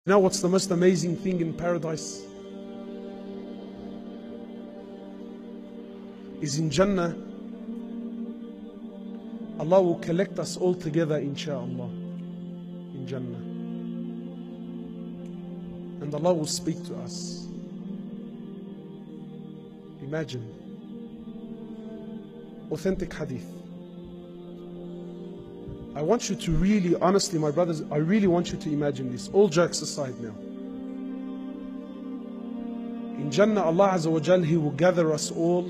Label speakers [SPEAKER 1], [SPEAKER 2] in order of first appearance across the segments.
[SPEAKER 1] You know what's the most amazing thing in paradise? Is in Jannah, Allah will collect us all together, insha'Allah, in Jannah. And Allah will speak to us. Imagine. Authentic hadith. I want you to really, honestly, my brothers, I really want you to imagine this. All jokes aside now. In Jannah, Allah Azza wa Jal, He will gather us all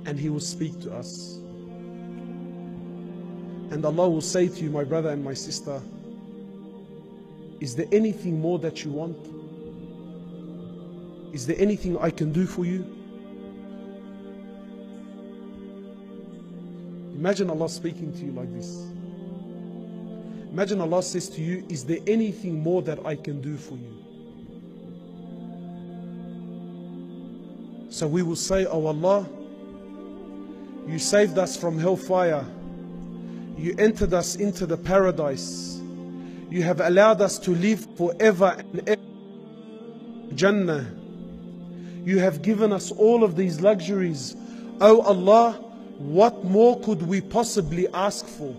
[SPEAKER 1] and He will speak to us. And Allah will say to you, my brother and my sister, is there anything more that you want? Is there anything I can do for you? Imagine Allah speaking to you like this. Imagine Allah says to you, is there anything more that I can do for you? So we will say, oh Allah, you saved us from hellfire. You entered us into the paradise. You have allowed us to live forever and ever in Jannah. You have given us all of these luxuries. Oh Allah, what more could we possibly ask for?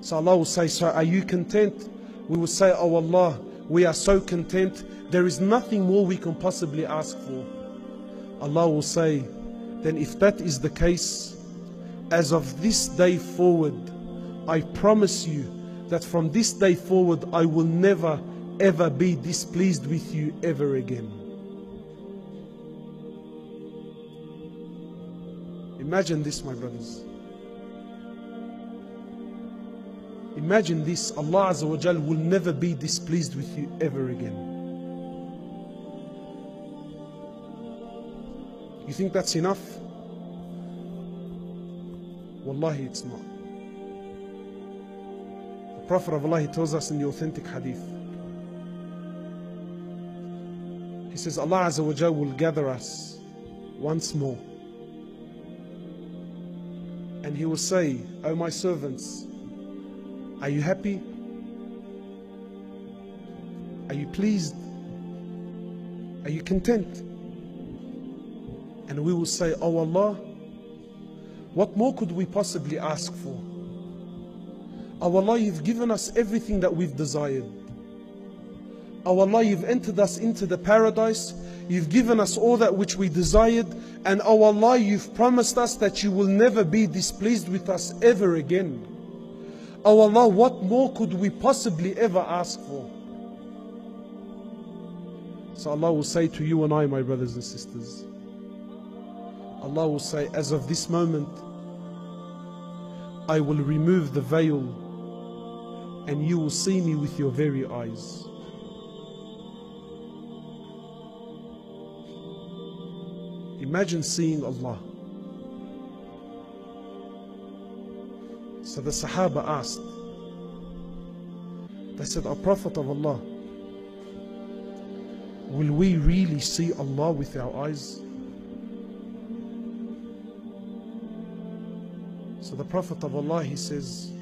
[SPEAKER 1] So Allah will say, so are you content? We will say, oh Allah, we are so content. There is nothing more we can possibly ask for. Allah will say, then if that is the case, as of this day forward, I promise you that from this day forward, I will never ever be displeased with you ever again. Imagine this, my brothers. Imagine this, Allah Azza wa Jal will never be displeased with you ever again. You think that's enough? Wallahi, it's not. The Prophet of Allah, he tells us in the authentic hadith. He says, Allah Azza wa Jal will gather us once more. And He will say, oh my servants, are you happy? Are you pleased? Are you content? And we will say, oh Allah, what more could we possibly ask for? Oh Allah, you've given us everything that we've desired. Oh Allah, you've entered us into the paradise. You've given us all that which we desired. And oh Allah, you've promised us that you will never be displeased with us ever again. Oh Allah, what more could we possibly ever ask for? So Allah will say to you and I, my brothers and sisters, Allah will say, as of this moment, I will remove the veil and you will see me with your very eyes. Imagine seeing Allah. So the Sahaba asked, they said, O Prophet of Allah, will we really see Allah with our eyes? So the Prophet of Allah, he says,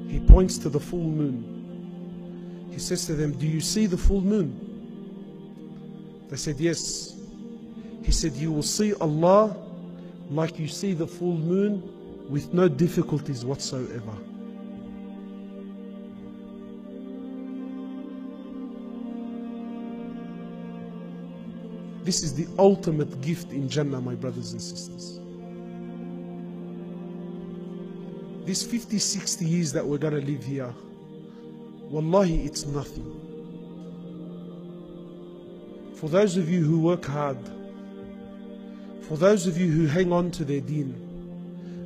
[SPEAKER 1] he points to the full moon. He says to them, do you see the full moon? They said, yes. He said, you will see Allah like you see the full moon with no difficulties whatsoever. This is the ultimate gift in Jannah, my brothers and sisters. These 50, 60 years that we're going to live here, wallahi, it's nothing. For those of you who work hard, for those of you who hang on to their deen,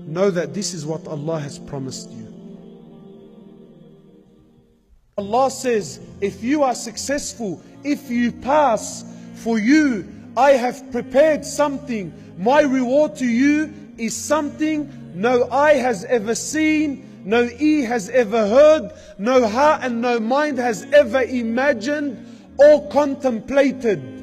[SPEAKER 1] know that this is what Allah has promised you. Allah says, if you are successful, if you pass, for you, I have prepared something. My reward to you is something no eye has ever seen, no ear has ever heard, no heart and no mind has ever imagined or contemplated.